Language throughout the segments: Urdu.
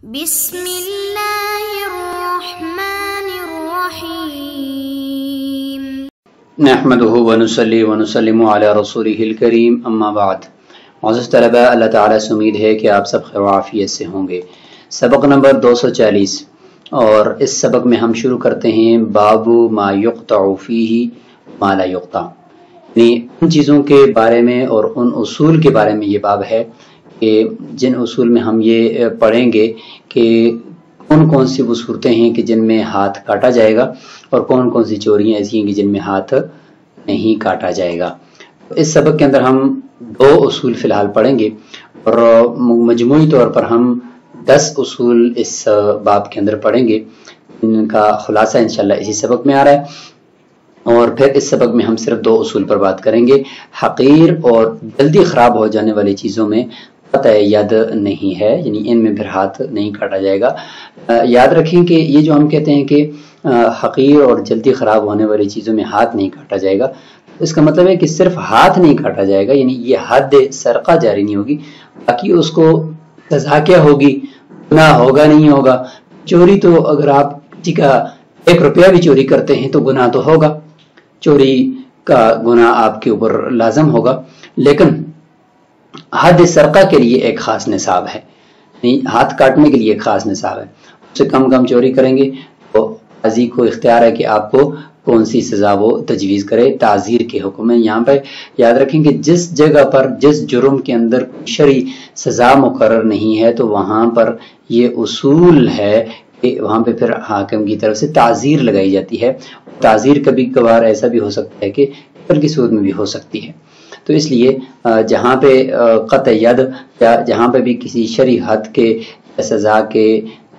بسم اللہ الرحمن الرحیم نحمده ونصلی ونسلم علی رسولہ الکریم اما بعد۔ معزز طلبہ، اللہ تعالیٰ سے امید ہے کہ آپ سب خیر و عافیت سے ہوں گے۔ سبق نمبر 240 اور اس سبق میں ہم شروع کرتے ہیں باب ما یقطع فیہ ما لا یقطع، یعنی ان چیزوں کے بارے میں اور ان اصول کے بارے میں یہ باب ہے کہ جن اصول میں ہم یہ پڑھیں گے کہ کون کون سی وہ صورتیں ہیں کہ جن میں ہاتھ کاٹا جائے گا اور کون کون سی چوریاں ایسی ہیں کہ جن میں ہاتھ نہیں کاٹا جائے گا۔ اس سبق کے اندر ہم 2 اصول فی الحال پڑھیں گے اور مجموعی طور پر ہم 10 اصول اس باب کے اندر پڑھیں گے، ان کا خلاصہ انشاءاللہ اسی سبق میں آ رہا ہے۔ اور پھر اس سبق میں ہم صرف 2 اصول پر بات کریں گے۔ حقیر اور جلدی خراب ہو جانے والی چیزوں میں قطع ید نہیں ہے، یعنی ان میں پھر ہاتھ نہیں کاٹا جائے گا۔ یاد رکھیں کہ یہ جو ہم کہتے ہیں کہ حقیر اور جلدی خراب ہونے والی چیزوں میں ہاتھ نہیں کاٹا جائے گا، اس کا مطلب ہے کہ صرف ہاتھ نہیں کاٹا جائے گا، یعنی یہ حد سرقہ جاری نہیں ہوگی، باقی اس کو سزا کیا ہوگی، گناہ ہوگا نہیں ہوگا۔ چوری تو اگر آپ کسی کا 1 روپیہ بھی چوری کرتے ہیں تو گناہ تو ہوگا، چوری کا گناہ آپ کے اوپر لازم ہوگا، لیکن حد سرقہ کے لیے ایک خاص نصاب ہے، یعنی ہاتھ کاٹنے کے لیے ایک خاص نصاب ہے۔ اس سے کم چوری کریں گے تو قاضی کو اختیار ہے کہ آپ کو کون سی سزا وہ تجویز کرے۔ تعزیر کے حکم ہے۔ یہاں پہ یاد رکھیں کہ جس جگہ پر جس جرم کے اندر شرعی سزا مقرر نہیں ہے تو وہاں پر یہ اصول ہے کہ وہاں پہ پھر حاکم کی طرف سے تعزیر لگائی جاتی ہے۔ تعزیر کبھی کبھار ایسا بھی ہو سکتا ہے کہ قتل کی صورت میں بھی ہو سکتی ہے۔ تو اس لیے جہاں پہ قطع ید یا جہاں پہ بھی کسی شرعی حد کے سزا کے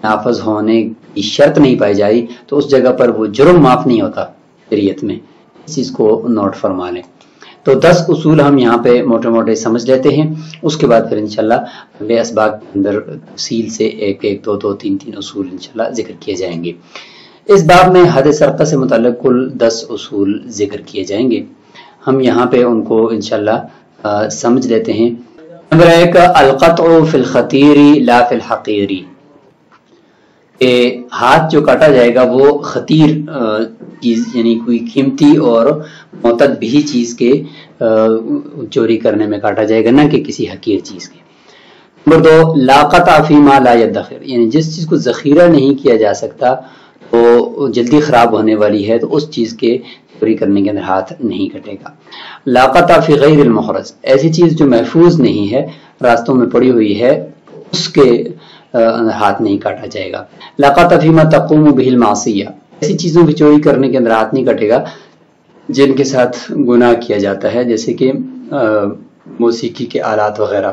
نافذ ہونے کی شرط نہیں پائی جائے تو اس جگہ پر وہ جرم معاف نہیں ہوتا شریعت میں، اس چیز کو نوٹ فرما لیں۔ تو 10 اصول ہم یہاں پہ موٹے موٹے سمجھ لیتے ہیں، اس کے بعد پھر انشاءاللہ اگلے اسباق کے اندر تفصیل سے 1 2 3 اصول انشاءاللہ ذکر کیے جائیں گے۔ اس باب میں حد سرقہ سے متعلق کل 10 اصول ذکر کیے جائیں گے، ہم یہاں پہ ان کو انشاءاللہ سمجھ لیتے ہیں۔ نمبر 1 القطع فی الخطیر لا فی الحقیر، کہ ہاتھ جو کاٹا جائے گا وہ خطیر چیز یعنی کوئی قیمتی اور معتبر چیز کے چوری کرنے میں کاٹا جائے گا، نہ کہ کسی حقیر چیز کے۔ نمبر 2 لا قطع فیما لا يدخر، یعنی جس چیز کو ذخیرہ نہیں کیا جا سکتا وہ جلدی خراب ہونے والی ہے تو اس چیز کے چوری کرنے کے اندر ہاتھ نہیں کٹے گا۔ لا قطع فی غیر المحرز، ایسی چیز جو محفوظ نہیں ہے، راستوں میں پڑی ہوئی ہے، اس کے ہاتھ نہیں کاٹا جائے گا۔ لا قطع فیما تقوم به المعصیہ، ایسی چیزوں کی چوری کرنے کے اندر ہاتھ نہیں کٹے گا جن کے ساتھ گناہ کیا جاتا ہے، جیسے کہ موسیقی کے آلات وغیرہ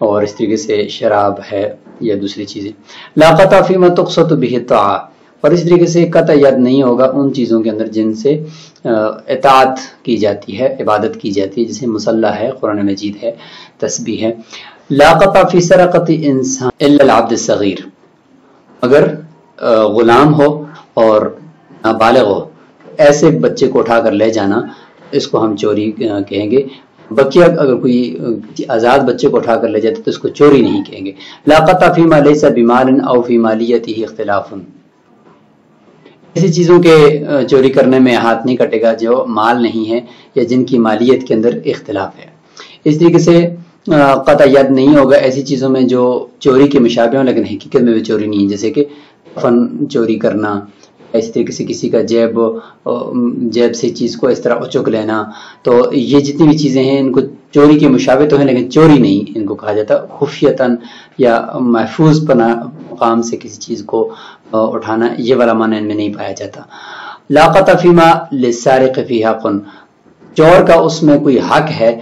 اور اس طریقے سے شراب ہے یا دوسری چیزیں۔ لا قطع فیما تقصد به الطاعہ، اور اس طریقے سے قطع ید نہیں ہوگا ان چیزوں کے اندر جن سے اطاعت کی جاتی ہے، عبادت کی جاتی ہے، جیسے مصلی ہے، قرآن مجید ہے، تسبیح ہے۔ لا قطع فی سرقۃ انسان الا العبد الصغیر، اگر غلام ہو اور نابالغ ہو، ایسے بچے کو اٹھا کر لے جانا، اس کو ہم چوری کہیں گے۔ بقیہ اگر کوئی آزاد بچے کو اٹھا کر لے جاتے تو اس کو چوری نہیں کہیں گے۔ لا قطع فیما لیس بمال او فی مالیتہ اختلاف، ایسی چیزوں کے چوری کرنے میں ہاتھ نہیں کٹے گا جو مال نہیں ہے یا جن کی مالیت کے اندر اختلاف ہے۔ اس طریقے سے قطع ید نہیں ہوگا ایسی چیزوں میں جو چوری کے مشابہ ہوں لیکن حقیقت میں بھی چوری نہیں ہے، جیسے کہ فن چوری کرنا، اس طریقے سے کسی کا جیب سے چیز کو اس طرح اچک لینا، تو یہ جتنی بھی چیزیں ہیں ان کو چوری کے مشابہ تو ہیں لیکن چوری نہیں ان کو کہا جاتا۔ خفیتاً یا محفوظ مقام سے کسی چیز کو اٹھانا، یہ والا معنی ان میں نہیں پایا جاتا۔ لا قطع فیما للسارق فی حق، چور کا اس میں کوئی حق ہے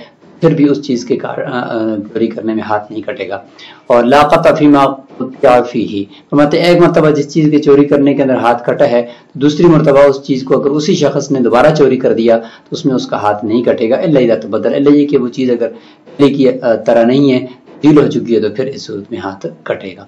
پھر بھی اس چیز کے چوری کرنے میں ہاتھ نہیں کٹے گا۔ اور لا قطع فیما قطع فیہ، مطلب ایک مرتبہ جس چیز کے چوری کرنے کے اندر ہاتھ کٹا ہے دوسری مرتبہ اس چیز کو اگر اسی شخص نے دوبارہ چوری کر دیا تو اس میں اس کا ہاتھ نہیں کٹے گا، الا اذا تبدل، الا یہ کہ وہ چیز اگر پہلے کی طرح نہیں ہے، تبدیل ہو چکی ہے تو پھر اس صورت میں ہاتھ کٹے گا۔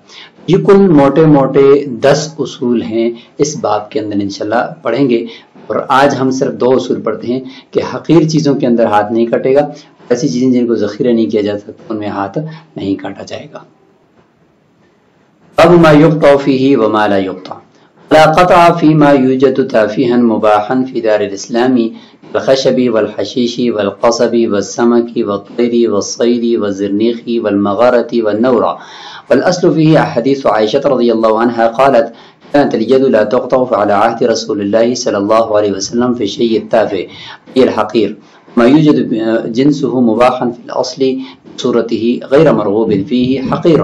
یہ کل موٹے موٹے 10 اصول ہیں اس باب کے اندر انشاءاللہ پڑھیں گے، اور آج ہم صرف 2 اصول پڑھتے ہیں کہ حقیر چیزوں کے اندر ہاتھ نہیں کٹے گا، ایسی چیزیں جن کو ذخیرہ نہیں کیا جا سکتا ان میں ہاتھ نہیں کاٹا جائے گا۔ اب ما يقطع فيه وما لا يقطع. لا قطع فيما يوجد تافها مباحا في دار الإسلام الخشب والحشيش والقصب والسمك والطير والصيد والزرنيخ والمغارة والنورة. والأصل فيه حديث عائشة رضي الله عنها قالت كانت اليد لا تقطع على عهد رسول الله صلى الله عليه وسلم في الشيء التافه أي الحقير ما يوجد جنسه مباحا في الأصل بصورته غير مرغوب فيه حقير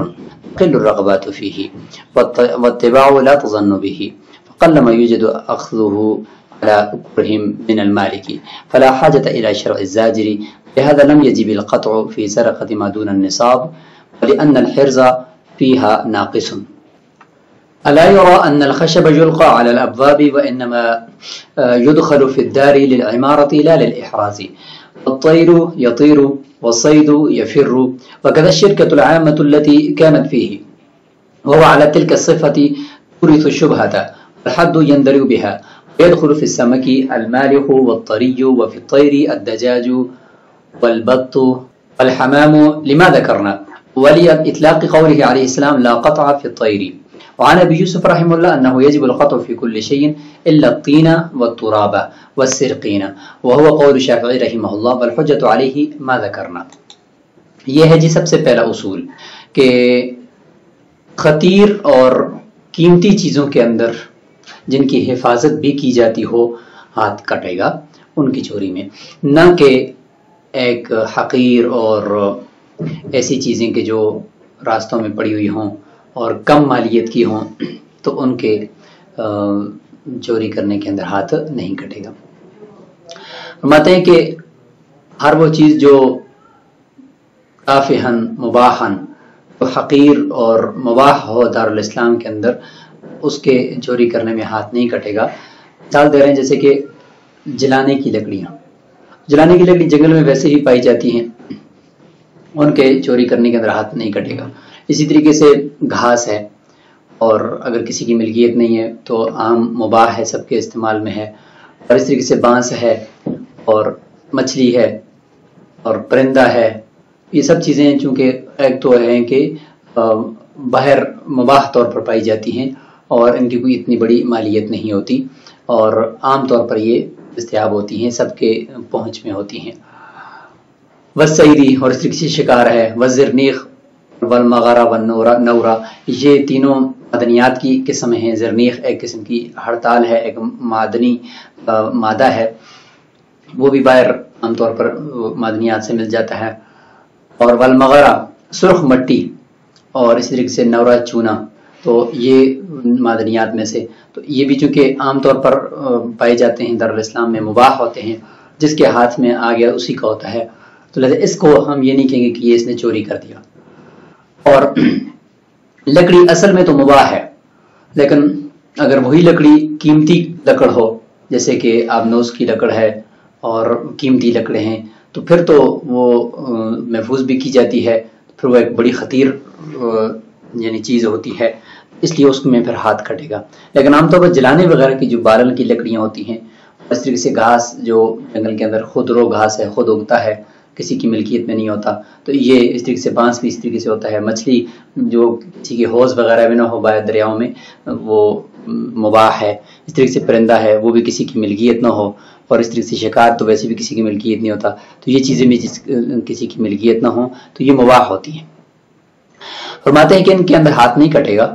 قل الرغبات فيه والاتباع لا تظن به فقل ما يوجد أخذه على كرهم من المالك فلا حاجة إلى شرع الزاجر. لهذا لم يجب القطع في سرقة ما دون النصاب ولأن الحرز فيها ناقص. ألا يرى أن الخشب يلقى على الأبواب وإنما يدخل في الدار للعمارة لا للإحراز. الطير يطير والصيد يفر وكذا الشركة العامة التي كانت فيه وهو على تلك الصفة تورث الشبهة والحد يندرج بها. ويدخل في السمك المالح والطري وفي الطير الدجاج والبط والحمام لما ذكرنا ولإطلاق قوله عليه السلام لا قطع في الطير. وعن أبي يوسف رحمه الله أنه يجب القطع في كل شيء إلا الطين والتراب والسرقين وهو قول الشافعي رحمه الله والحجة عليه ما ذكرنا. یہ ہے جی سب سے پہلا اصول کہ خطیر اور قیمتی چیزوں کے اندر جن کی حفاظت بھی کی جاتی ہو ہاتھ کٹے گا ان کی چوری میں، نہ کہ ایک حقیر اور ایسی چیزیں کہ جو راستوں میں پڑی ہوئی ہوں اور کم مالیت کی ہوں تو ان کے چوری کرنے کے اندر ہاتھ نہیں کٹے گا. فرماتے ہیں کہ ہر وہ چیز جو کافہن مباحن حقیر اور مباح ہو دارالاسلام کے اندر اس کے چوری کرنے میں ہاتھ نہیں کٹے گا. مثال دے رہے ہیں جیسے کہ جلانے کی لکڑیاں، جلانے کی لکڑی جنگل میں ویسے ہی پائی جاتی ہیں، ان کے چوری کرنے کے اندر ہاتھ نہیں کٹے گا. اسی طریقے سے گھاس ہے اور اگر کسی کی ملکیت نہیں ہے تو عام مباح ہے، سب کے استعمال میں ہے. اور اس طریقے سے بانس ہے اور مچھلی ہے اور پرندہ ہے. یہ سب چیزیں چونکہ ایک تو ہیں کہ باہر مباح طور پر پائی جاتی ہیں اور ان کی کوئی اتنی بڑی مالیت نہیں ہوتی اور عام طور پر یہ دستیاب ہوتی ہیں، سب کے پہنچ میں ہوتی ہیں. والصیدی اور اس طریقے سے شکار ہے، والزرنیخ والمغارہ والنورہ یہ تینوں معدنیات کی قسم ہیں. زرنیخ ایک قسم کی ہڑتال ہے، ایک معدنی مادہ ہے، وہ بھی باہر عام طور پر معدنیات سے مل جاتا ہے. اور والمغارہ سرخ مٹی اور اس طریقے سے نورہ چونا، تو یہ معدنیات میں سے، تو یہ بھی چونکہ عام طور پر پائے جاتے ہیں دارالاسلام میں، مباح ہوتے ہیں، جس کے ہاتھ میں آ گیا اسی کا ہوتا ہے. تو لہذا اس کو ہم یہ نہیں کہیں گے کہ یہ اس نے چوری کر دیا. اور لکڑی اصل میں تو مباح ہے، لیکن اگر وہی لکڑی قیمتی لکڑ ہو جیسے کہ آبنوس کی لکڑ ہے اور قیمتی لکڑیں ہیں تو پھر تو وہ محفوظ بھی کی جاتی ہے، پھر وہ ایک بڑی خطیر یعنی چیز ہوتی ہے، اس لیے اس میں پھر ہاتھ کٹے گا. لیکن عام طور پر جلانے وغیرہ کی جو بارل کی لکڑیاں ہوتی ہیں، اس طریقے سے گھاس جو جنگل کے اندر خود رو گھاس ہے، خود اگتا ہے، کسی کی ملکیت میں نہیں ہوتا، تو یہ اس طریقے سے بانس بھی اس طریقے سے ہوتا ہے. مچھلی جو کسی کی حوض وغیرہ میں نہ ہو باہر دریاؤں میں وہ مباح ہے. اس طریقے سے پرندہ ہے وہ بھی کسی کی ملکیت نہ ہو، اور اس طریقے سے شکار تو ویسے بھی کسی کی ملکیت نہیں ہوتا، تو یہ چیزیں بھی کسی کی ملکیت نہ ہوں تو یہ مباح ہوتی ہیں. فرماتے ہیں کہ ان کے اندر ہاتھ نہیں کٹے گا.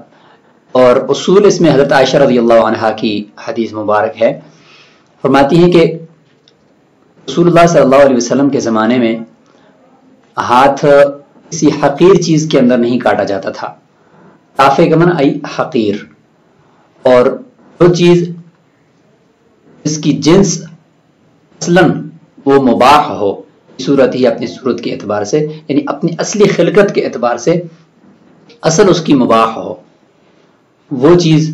اور اصول اس میں حضرت عائشہ رضی اللہ عنہا کی حدیث مبارک ہے، فرماتی ہیں کہ رسول اللہ صلی اللہ علیہ وسلم کے زمانے میں ہاتھ کسی حقیر چیز کے اندر نہیں کاٹا جاتا تھا. تافے کا معنی ای حقیر، اور وہ چیز اس کی جنس اصلاً وہ مباح ہو، صورت ہی اپنی صورت کے اعتبار سے، یعنی اپنی اصلی خلقت کے اعتبار سے اصل اس کی مباح ہو، وہ چیز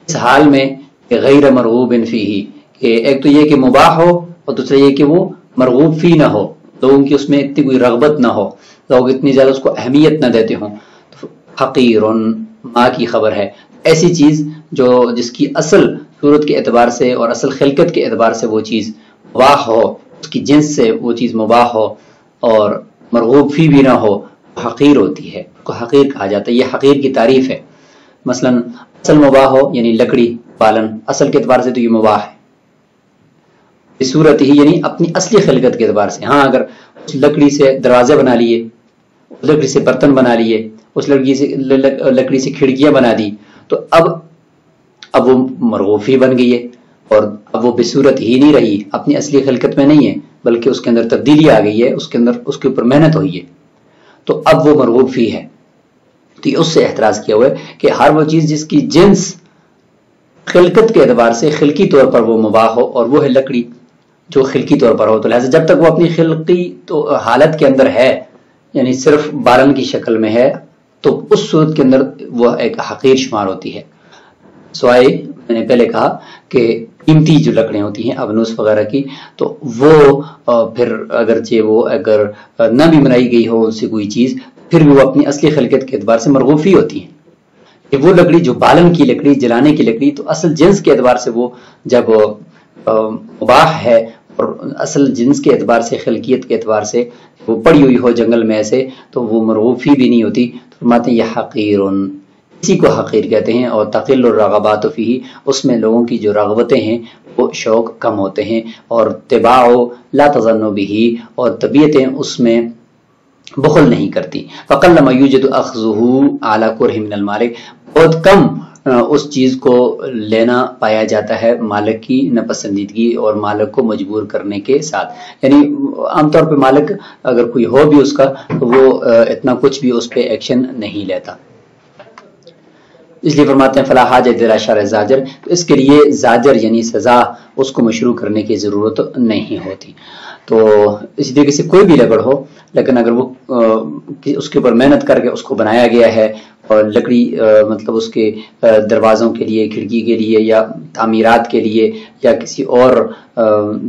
اس حال میں کہ غیر مرغوب فیہ، کہ ایک تو یہ کہ مباح ہو اور دوسرا یہ کہ وہ مرغوب فی نہ ہو، لوگوں کی اس میں اتنی کوئی رغبت نہ ہو، لوگ اتنی زیادہ اس کو اہمیت نہ دیتے ہوں. حقیر ماں کی خبر ہے، ایسی چیز جو جس کی اصل صورت کے اعتبار سے اور اصل خلقت کے اعتبار سے وہ چیز مباح ہو، اس کی جنس سے وہ چیز مباح ہو اور مرغوب فی بھی نہ ہو، حقیر ہوتی ہے، کو حقیر کہا جاتا ہے. یہ حقیر کی تعریف ہے. مثلا اصل مباح ہو یعنی لکڑی بالن اصل کے اعتبار سے تو یہ مباح ہے صورت ہی یعنی اپنی اصلی خلقت کے اعتبار سے. ہاں اگر اس لکڑی سے دروازے بنا لیے، اس لکڑی سے برتن بنا لیے، اس لکڑی سے کھڑکیاں بنا دی تو اب وہ مرغوب فی بن گئی ہے اور اب وہ بصورت ہی نہیں رہی، اپنی اصلی خلقت میں نہیں ہے بلکہ اس کے اندر تبدیلی آ گئی ہے، اس کے اوپر محنت ہوئی ہے تو اب وہ مرغوب فی ہے. تو یہ اس سے احتراز کیا ہوا ہے کہ ہر وہ چیز جس کی جنس خلقت کے اعتبار سے خلقی طور پر وہ مباح ہو اور وہ ہے لکڑی جو خلقی طور پر ہو، تو لہٰذا جب تک وہ اپنی خلقی تو حالت کے اندر ہے یعنی صرف بالن کی شکل میں ہے تو اس صورت کے اندر وہ ایک حقیر شمار ہوتی ہے. سوائے میں نے پہلے کہا کہ قیمتی جو لکڑیاں ہوتی ہیں ابنوس وغیرہ کی تو وہ پھر اگرچہ وہ اگر نہ بھی بنائی گئی ہو اس سے کوئی چیز پھر بھی وہ اپنی اصلی خلقت کے اعتبار سے مرغوب فی ہوتی ہیں. کہ وہ لکڑی جو بالن کی لکڑی جلانے کی لکڑی تو اصل جنس کے اعتبار سے وہ جب مباح ہے اور اصل جنس کے اعتبار سے خلقیت کے اعتبار سے وہ پڑی ہوئی ہو جنگل میں ایسے تو وہ مرغوب فی بھی نہیں ہوتی. تو فرماتے ہیں یہ حقیر، اسی کو حقیر کہتے ہیں. اور تقل الرغبات فیہ، اس میں لوگوں کی جو رغبتیں ہیں وہ شوق کم ہوتے ہیں. اور طباع لا تظن بہ، اور طبیعتیں اس میں بخل نہیں کرتی. فقل ما یوجد اخذہ علی کرہ من المالک، بہت کم اس چیز کو لینا پایا جاتا ہے مالک کی ناپسندیدگی اور مالک کو مجبور کرنے کے ساتھ. یعنی عام طور پہ مالک اگر کوئی ہو بھی اس کا تو وہ اتنا کچھ بھی اس پہ ایکشن نہیں لیتا. اس لیے فرماتے ہیں فلا حاجۃ الی شرع زاجر، تو اس کے لیے زاجر یعنی سزا اس کو مشروع کرنے کی ضرورت نہیں ہوتی. تو اسی طریقے سے کوئی بھی لکڑ ہو لیکن اگر وہ اس کے اوپر محنت کر کے اس کو بنایا گیا ہے اور لکڑی مطلب اس کے دروازوں کے لیے، کھڑکی کے لیے یا تعمیرات کے لیے یا کسی اور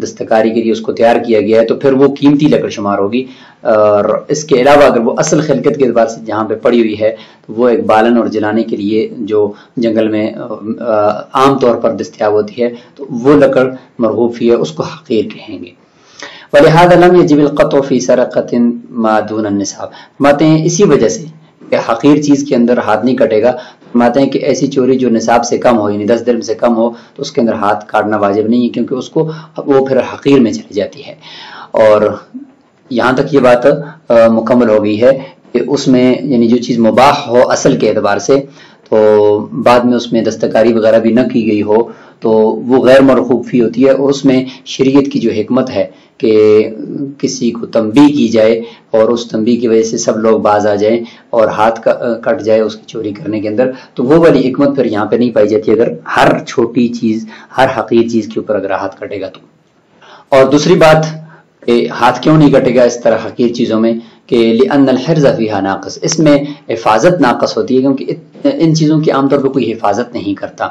دستکاری کے لیے اس کو تیار کیا گیا ہے تو پھر وہ قیمتی لکڑ شمار ہوگی. اور اس کے علاوہ اگر وہ اصل خلقت کے اعتبار سے جہاں پہ پڑی ہوئی ہے تو وہ ایک بالن اور جلانے کے لیے جو جنگل میں عام طور پر دستیاب ہوتی ہے تو وہ لکڑ مرغوب فی ہے، اس کو حقیر کہیں گے. وَلِهَذَا لَمْ يَجِبِ الْقَطْعُ فِي سَرَقَةٍ مَا دُونَ النِّصَابِ، فرماتے ہیں اسی وجہ سے کہ حقیر چیز کے اندر ہاتھ نہیں کٹے گا. فرماتے ہیں کہ ایسی چوری جو نصاب سے کم ہو یعنی 10 درہم سے کم ہو تو اس کے اندر ہاتھ کاٹنا واجب نہیں ہے کیونکہ اس کو وہ پھر حقیر میں چلی جاتی ہے. اور یہاں تک یہ بات مکمل ہو گئی ہے کہ اس میں یعنی جو چیز مباح ہو اصل کے اعتبار سے تو بعد میں اس میں دستکاری وغیرہ بھی نہ کی گئی ہو تو وہ غیر مرغوب فی ہوتی ہے. اور اس میں شریعت کی جو حکمت ہے کہ کسی کو تنبیہ کی جائے اور اس تنبیہ کی وجہ سے سب لوگ باز آ جائیں اور ہاتھ کٹ جائے اس کی چوری کرنے کے اندر، تو وہ والی حکمت پھر یہاں پہ نہیں پائی جاتی اگر ہر چھوٹی چیز، ہر حقیر چیز کے اوپر اگر ہاتھ کٹے گا تو. اور دوسری بات کہ ہاتھ کیوں نہیں کٹے گا اس طرح حقیر چیزوں میں کہ لأن الحرز فیہا ناقص، اس میں حفاظت ناقص ہوتی ہے کیونکہ ان چیزوں کی عام طور پہ کوئی حفاظت نہیں کرتا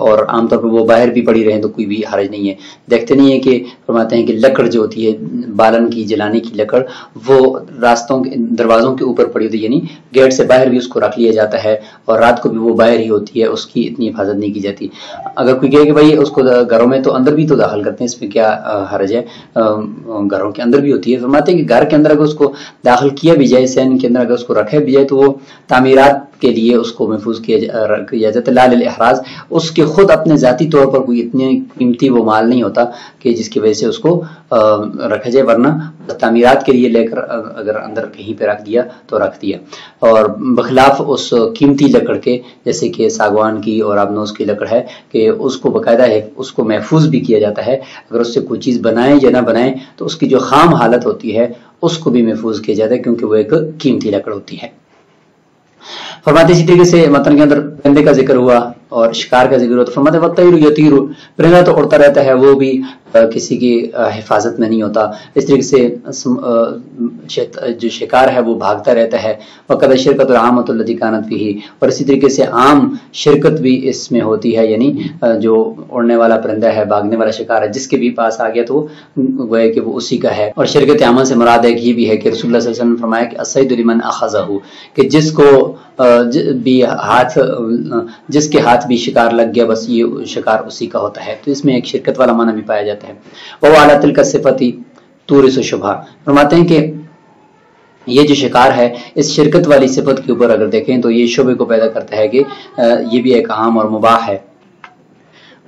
اور عام طور پہ وہ باہر بھی پڑی رہیں تو کوئی بھی حرج نہیں ہے. دیکھتے نہیں ہے کہ فرماتے ہیں کہ لکڑ جو ہوتی ہے بالن کی جلانے کی لکڑ وہ راستوں کے دروازوں کے اوپر پڑی ہوتی ہے یعنی گیٹ سے باہر بھی اس کو رکھ لیا جاتا ہے اور رات کو بھی وہ باہر ہی ہوتی ہے، اس کی اتنی حفاظت نہیں کی جاتی. اگر کوئی کہے کہ بھائی اس کو گھروں میں تو اندر بھی تو داخل کرتے ہیں اس میں کیا حرج ہے، گھروں کے اندر بھی ہوتی ہے. فرماتے ہیں کہ گھر کے اندر اگر اس کو داخل کیا بھی جائے، سین کے اندر اگر اس کو رکھے بھی جائے تو وہ تعمیرات کے لیے اس کو محفوظ کیا جاتا ہے لا للاحراز، اس کے خود اپنے ذاتی طور پر کوئی اتنی قیمتی وہ مال نہیں ہوتا کہ جس کی وجہ سے اس کو رکھا جائے، ورنہ تعمیرات کے لیے لے کر اگر اندر کہیں پہ رکھ دیا تو رکھ دیا. اور بخلاف اس قیمتی لکڑ کے جیسے کہ ساگوان کی اور ابنوس کی لکڑ ہے کہ اس کو باقاعدہ ہے اس کو محفوظ بھی کیا جاتا ہے، اگر اس سے کوئی چیز بنائیں یا نہ بنائیں تو اس کی جو خام حالت ہوتی ہے اس کو بھی محفوظ کیا جاتا ہے کیونکہ وہ ایک قیمتی لکڑ ہوتی ہے. فرماتے اسی طریقے سے متن کے اندر پرندے کا ذکر ہوا اور شکار کا ذکر ہوا تو فرماتے وَالطَّيْرُ يَطِيرُ، پرندہ تو اڑتا رہتا ہے، وہ بھی کسی کی حفاظت میں نہیں ہوتا. اس طریقے سے جو شکار ہے وہ بھاگتا رہتا ہے. وَقَدْ الشِّرْكَةُ الْعَامَّةُ الَّتِي كَانَتْ فِيهِ، اور اسی طریقے سے عام شرکت بھی اس میں ہوتی ہے یعنی جو اڑنے والا پرندہ ہے، بھاگنے والا شکار ہے، جس کے بھی پاس آ گیا تو وہ ہے کہ وہ اسی کا ہے. اور شرکت عامہ سے مراد ایک یہ بھی ہے کہ رسول اللہ صلی اللہ علیہ وسلم نے فرمایا کہ الصید لمن اخذہ، کہ جس کو بھی ہاتھ، جس کے ہاتھ بھی شکار لگ گیا بس یہ شکار اسی کا ہوتا ہے. تو اس میں ایک شرکت والا معنی بھی پایا جاتا ہے. وہ اعلیٰ تلک صفتی تورث الشبہہ، فرماتے ہیں کہ یہ جو شکار ہے اس شرکت والی صفت کے اوپر اگر دیکھیں تو یہ شبہ کو پیدا کرتا ہے کہ یہ بھی ایک عام اور مباح ہے،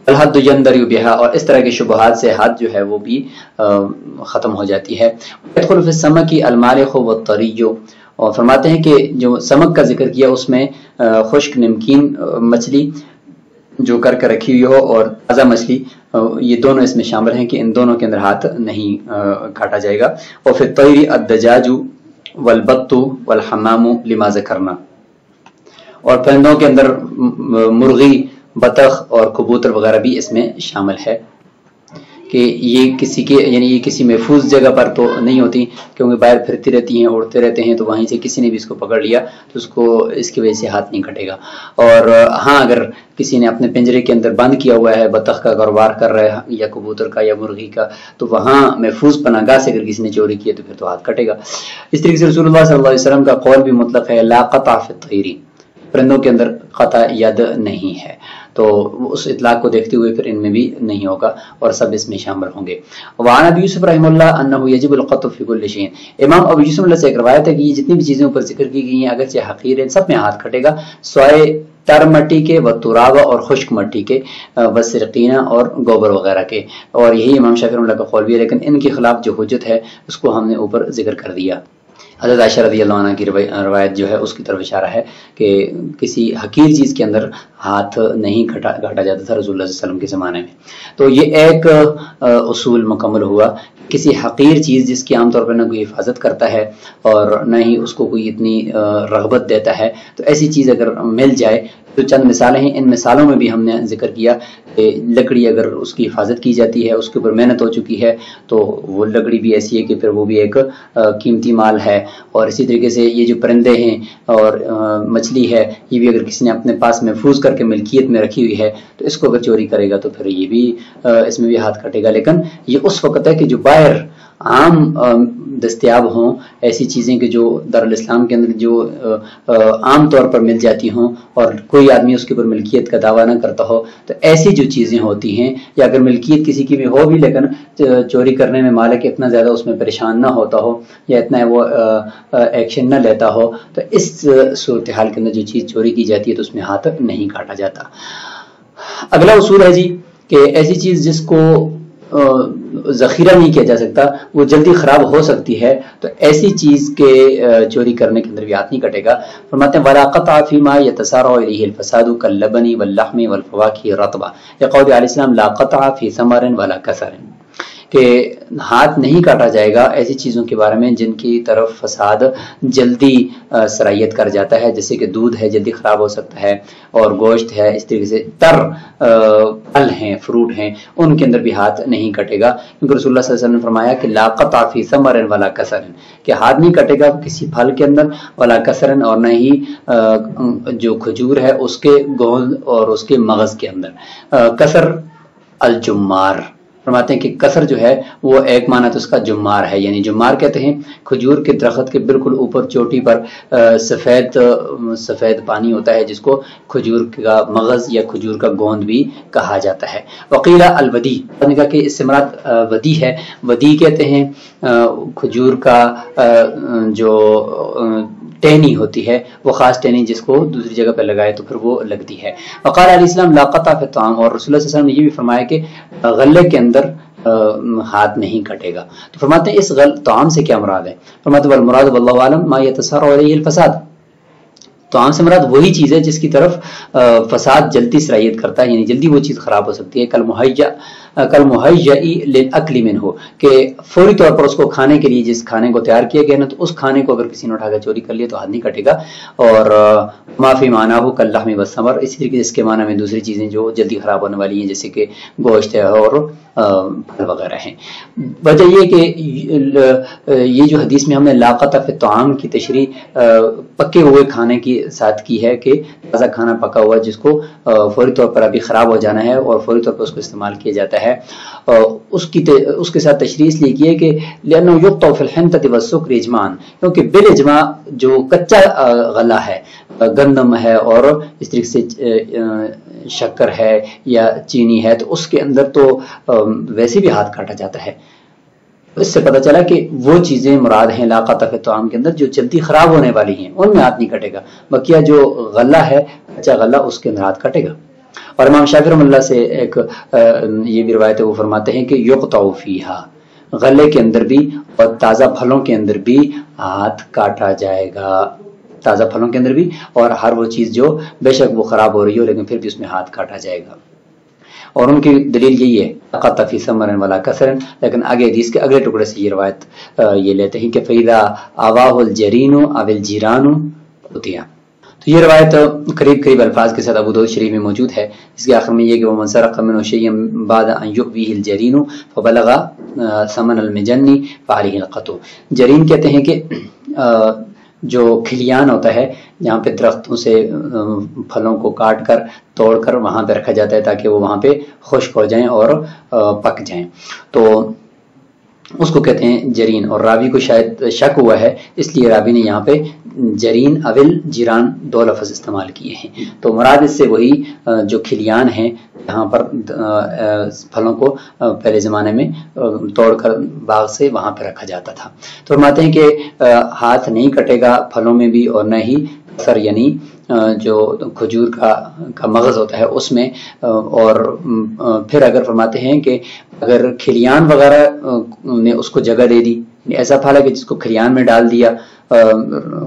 الحد یندر بہا، اور اس طرح کے شبہات سے حد جو ہے وہ بھی ختم ہو جاتی ہے۔ يدخل في السمك المالح والطري، اور فرماتے ہیں کہ جو سمک کا ذکر کیا اس میں خشک نمکین مچھلی جو کر رکھی ہوئی ہو اور تازہ مچھلی، یہ دونوں اس میں شامل ہیں کہ ان دونوں کے اندر ہاتھ نہیں کاٹا جائے گا۔ اور پھر طیر الدجاج والبط والحمام لما ذکرنا، اور پرندوں کے اندر مرغی، بطخ اور کبوتر وغیرہ بھی اس میں شامل ہے کہ یہ کسی کے یعنی یہ کسی محفوظ جگہ پر تو نہیں ہوتی، کیونکہ باہر پھرتی رہتی ہیں، اڑتے رہتے ہیں، تو وہیں سے کسی نے بھی اس کو پکڑ لیا تو اس کو اس کی وجہ سے ہاتھ نہیں کٹے گا۔ اور ہاں اگر کسی نے اپنے پنجرے کے اندر بند کیا ہوا ہے، بطخ کا کاروبار کر رہا ہے یا کبوتر کا یا مرغی کا، تو وہاں محفوظ پناہ گاہ سے اگر کسی نے چوری کی تو پھر تو ہاتھ کٹے گا۔ اس طریقے سے رسول اللہ صلی اللہ علیہ وسلم کا قول بھی مطلق ہے، لا قطع فی الطیر، پرندوں کے اندر قطع ید نہیں ہے، تو اس اطلاق کو دیکھتے ہوئے پھر ان میں بھی نہیں ہوگا اور سب اس میں شامل ہوں گے۔ وعن ابی یوسف رحمہ اللہ انہ یجب القطع فی کل شیء، امام ابو یوسف اللہ سے ایک روایت ہے کہ یہ جتنی بھی چیزیں اوپر ذکر کی گئی ہیں اگرچہ حقیر ہیں، سب میں ہاتھ کٹے گا سوائے تر مٹی کے، و تراب اور خشک مٹی کے، و سرقینہ اور گوبر وغیرہ کے، اور یہی امام شافعی رحمہ اللہ کا قول بھی ہے، لیکن ان کے خلاف جو حجت ہے اس کو ہم نے اوپر ذکر کر دیا۔ حضرت عائشہ رضی اللہ عنہ کی روایت جو ہے اس کی طرف اشارہ ہے کہ کسی حقیر چیز کے اندر ہاتھ نہیں کاٹا جاتا تھا رسول اللہ صلی اللہ علیہ وسلم کے زمانے میں۔ تو یہ ایک اصول مکمل ہوا، کسی حقیر چیز جس کی عام طور پر نہ کوئی حفاظت کرتا ہے اور نہ ہی اس کو کوئی اتنی رغبت دیتا ہے، تو ایسی چیز اگر مل جائے، تو چند مثالیں ہیں، ان مثالوں میں بھی ہم نے ذکر کیا کہ لکڑی اگر اس کی حفاظت کی جاتی ہے، اس کے اوپر محنت ہو چکی ہے، تو وہ لکڑی بھی ایسی ہے کہ پھر وہ بھی ایک قیمتی مال ہے۔ اور اسی طریقے سے یہ جو پرندے ہیں اور مچھلی ہے، یہ بھی اگر کسی نے اپنے پاس محفوظ کر کے ملکیت میں رکھی ہوئی ہے تو اس کو اگر چوری کرے گا تو پھر یہ بھی اس میں بھی ہاتھ کٹے گا۔ لیکن یہ اس وقت ہے کہ جو باہر عام دستیاب ہوں، ایسی چیزیں کہ جو دارالاسلام کے اندر جو عام طور پر مل جاتی ہوں اور کوئی آدمی اس کے اوپر ملکیت کا دعویٰ نہ کرتا ہو، تو ایسی جو چیزیں ہوتی ہیں، یا اگر ملکیت کسی کی بھی ہو بھی لیکن چوری کرنے میں مالک اتنا زیادہ اس میں پریشان نہ ہوتا ہو یا اتنا وہ ایکشن نہ لیتا ہو، تو اس صورتحال کے اندر جو چیز چوری کی جاتی ہے تو اس میں ہاتھ نہیں کاٹا جاتا۔ اگلا اصول ہے جی کہ ایسی چیز جس کو ذخیرہ نہیں کیا جا سکتا، وہ جلدی خراب ہو سکتی ہے، تو ایسی چیز کے چوری کرنے کے اندر بھی ہاتھ نہیں کٹے گا۔ فرماتے ہیں وَلَا قَطْعَ فِي مَا يَتَسَارَعُ إِلَيْهِ الْفَسَادُ كَاللَّبَنِ وَاللَّحْمِ وَالْفَوَاكِهِ الرَّطْبَةِ، یہ قول علیہ السلام لا قطع فی ثمر ولا کسر، کہ ہاتھ نہیں کاٹا جائے گا ایسی چیزوں کے بارے میں جن کی طرف فساد جلدی سرایت کر جاتا ہے، جیسے کہ دودھ ہے جلدی خراب ہو سکتا ہے، اور گوشت ہے، اس طریقے سے تر پھل ہیں، فروٹ ہیں، ان کے اندر بھی ہاتھ نہیں کٹے گا، کیونکہ رسول اللہ صلی اللہ علیہ وسلم نے فرمایا کہ لا قطع فی ثمر ولا کسر، کہ ہاتھ نہیں کٹے گا کسی پھل کے اندر، ولا کسر، اور نہ ہی جو کھجور ہے اس کے گوند اور اس کے مغز کے اندر۔ کسر الجمار، فرماتے ہیں کہ کسر جو ہے وہ ایک معنی تو اس کا جمار ہے، یعنی جمار کہتے ہیں کھجور کے درخت کے بالکل اوپر چوٹی پر سفید پانی ہوتا ہے، جس کو کھجور کا مغز یا کھجور کا گوند بھی کہا جاتا ہے۔ وقیل الودی، نے کہا کہ اس سے مراد ودی ہے، ودی کہتے ہیں کھجور کا جو ٹہنی ہوتی ہے، وہ خاص ٹہنی جس کو دوسری جگہ پہ لگائے تو پھر وہ لگتی ہے۔ وقال علیہ السلام لا قطع فی الطعام، اور رسول اللہ صلی اللہ علیہ وسلم نے یہ بھی فرمایا کہ غلے کے اندر ہاتھ نہیں کٹے گا۔ تو فرماتے ہیں اس طعام سے کیا مراد ہے؟ فرماتے ہیں والمراد واللہ اعلم ما يتسارع الیہ الفساد، طعام سے مراد وہی چیز ہے جس کی طرف فساد جلدی سرایت کرتا ہے، یعنی جلدی وہ چیز خراب ہو سکتی ہے۔ کل مہیّأ للاکل منہ، کہ فوری طور پر اس کو کھانے کے لیے جس کھانے کو تیار کیا گیا نا، تو اس کھانے کو اگر کسی نے اٹھا کر چوری کر لیا تو ہاتھ نہیں کٹے گا۔ اور ما فی معناہ کاللحم والثمر، اسی طریقے سے اس کے معنی میں دوسری چیزیں جو جلدی خراب ہونے والی ہیں جیسے کہ گوشت ہے اور پھل وغیرہ ہیں۔ وجہ یہ کہ یہ جو حدیث میں ہم نے لا قطع فی الطعام کی تشریح پکے ہوئے کھانے کے ساتھ کی ہے، کہ تازہ کھانا پکا ہوا جس کو فوری طور پر ابھی خراب ہو جانا ہے اور فوری طور پر اس کو استعمال کیا جاتا ہے، اس کے ساتھ تشریح اس لیے کی ہے کہ لأنه يقطع في الحنطة والسكر اجماعا، کیونکہ بالاجماع جو کچا غلہ ہے، گندم ہے اور اس طریقے سے شکر ہے یا چینی ہے، تو اس کے اندر تو ویسے بھی ہاتھ کاٹا جاتا ہے، اس سے پتہ چلا کہ وہ چیزیں مراد ہیں لا قطع فی الطعام کے اندر جو جلدی خراب ہونے والی ہیں، ان میں ہاتھ نہیں کٹے گا. بقیہ جو غلہ ہے، اچھا غلہ، اس کے اندر ہاتھ کٹے گا. اور امام شافعی رحمۃ اللہ سے ایک یہ بھی روایت ہے، وہ فرماتے ہیں کہ یقطع فیہا، غلے کے اندر بھی اور تازہ پھلوں کے اندر بھی ہاتھ کاٹا جائے گا. تازہ پھلوں کے اندر بھی اور ہر وہ چیز جو بے شک وہ خراب ہو رہی ہو لیکن پھر بھی اس میں ہاتھ کاٹا جائے گا. اور ان کی دلیل یہی ہے قطع فی ثمر ولا کسر، لیکن آگے حدیث کے اگلے ٹکڑے سے یہ روایت یہ لیتے ہیں کہ فیدا آواہ الجرین او الجیران قطع. تو یہ روایت قریب قریب الفاظ کے ساتھ ابو داؤد شریف میں موجود ہے. اس کے آخر میں یہ کہ وہ من سرق منه شيئا بعد ان يؤويه الجرين فبلغ ثمن المجن فعليه القطع. جرین کہتے ہیں کہ جو کھلیان ہوتا ہے جہاں پہ درختوں سے پھلوں کو کاٹ کر توڑ کر وہاں پہ رکھا جاتا ہے تاکہ وہ وہاں پہ خشک ہو جائیں اور پک جائیں، تو اس کو کہتے ہیں جرین. اور راوی کو شاید شک ہوا ہے، اس لیے راوی نے یہاں پہ جرین اول جیران دو لفظ استعمال کیے ہیں. تو مراد اس سے وہی جو کھلیان ہیں یہاں پر پھلوں کو پہلے زمانے میں توڑ کر باغ سے وہاں پہ رکھا جاتا تھا. تو فرماتے ہیں کہ ہاتھ نہیں کٹے گا پھلوں میں بھی، اور نہ ہی سر یعنی جو کھجور کا مغز ہوتا ہے اس میں. اور پھر اگر فرماتے ہیں کہ اگر کھلیان وغیرہ نے اس کو جگہ دے دی، ایسا پھل ہے کہ جس کو کھلیان میں ڈال دیا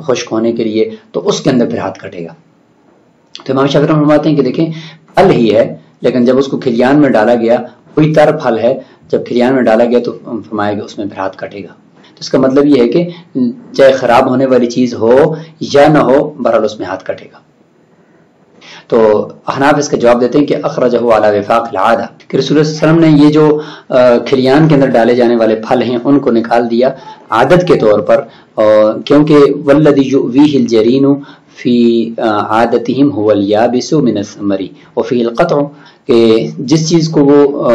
خشک ہونے کے لیے، تو اس کے اندر پھر ہاتھ کٹے گا. تو امام شافعی فرماتے ہیں کہ دیکھیں پھل ہی ہے لیکن جب اس کو کھلیان میں ڈالا گیا، کوئی تر پھل ہے، جب کھلیان میں ڈالا گیا تو فرمایا کہ اس میں پھر ہاتھ کٹے گا. تو اس کا مطلب یہ ہے کہ چاہے خراب ہونے والی چیز ہو یا نہ ہو، بہرحال اس میں ہاتھ کٹے گا. تو احناف اس کا جواب دیتے ہیں کہ اخرجہ علی وفاق العادہ، کہ رسول اللہ صلی اللہ علیہ وسلم نے یہ جو کھلیان کے اندر ڈالے جانے والے پھل ہیں ان کو نکال دیا عادت کے طور پر، کیونکہ والذی یؤویہ الجرین فی عادتہم هو الیابس من الثمر وفی القطع، کہ جس چیز کو وہ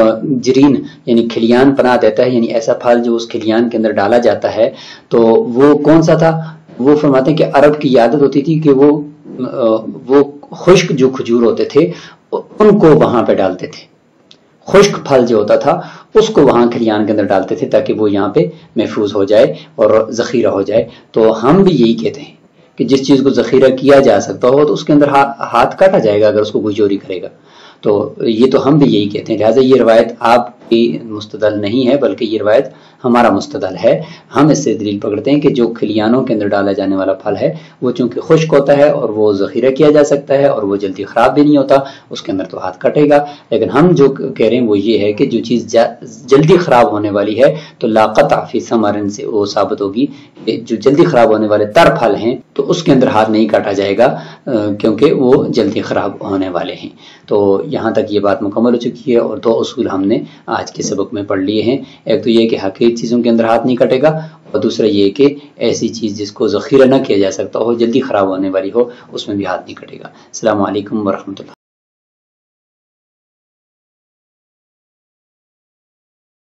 جرین یعنی کھلیان پناہ دیتا ہے، یعنی ایسا پھل جو اس کھلیان کے اندر ڈالا جاتا ہے، تو وہ کون سا تھا؟ وہ فرماتے ہیں کہ عرب کی عادت ہوتی تھی کہ وہ خشک جو کھجور ہوتے تھے ان کو وہاں پہ ڈالتے تھے. خشک پھل جو ہوتا تھا اس کو وہاں کھلیان کے اندر ڈالتے تھے تاکہ وہ یہاں پہ محفوظ ہو جائے اور ذخیرہ ہو جائے. تو ہم بھی یہی کہتے ہیں کہ جس چیز کو ذخیرہ کیا جا سکتا ہو تو اس کے اندر ہاتھ کاٹا جائے گا اگر اس کو کوئی چوری کرے گا. تو یہ تو ہم بھی یہی کہتے ہیں. لہٰذا یہ روایت آپ کی مستدل نہیں ہے بلکہ یہ روایت ہمارا مستدل ہے. ہم اس سے دلیل پکڑتے ہیں کہ جو کھلیانوں کے اندر ڈالا جانے والا پھل ہے وہ چونکہ خشک ہوتا ہے اور وہ ذخیرہ کیا جا سکتا ہے اور وہ جلدی خراب بھی نہیں ہوتا، اس کے اندر تو ہاتھ کٹے گا. لیکن ہم جو کہہ رہے ہیں وہ یہ ہے کہ جو چیز جلدی خراب ہونے والی ہے تو لا قطع فی ثمر سے وہ ثابت ہوگی کہ جو جلدی خراب ہونے والے تر پھل ہیں تو اس کے اندر ہاتھ نہیں کاٹا جائے گا کیونکہ وہ جلدی خراب ہونے والے ہیں. تو یہاں تک یہ بات مکمل ہو چکی ہے اور دو اصول ہم نے آج کے سبق میں پڑھ لیے ہیں. ایک تو یہ کہ حقیقی چیزوں کے اندر ہاتھ نہیں کٹے گا، اور دوسرا یہ کہ ایسی چیز جس کو ذخیرہ نہ کیا جا سکتا ہو، جلدی خراب ہونے والی ہو، اس میں بھی ہاتھ نہیں کٹے گا. السلام علیکم ورحمۃ اللہ.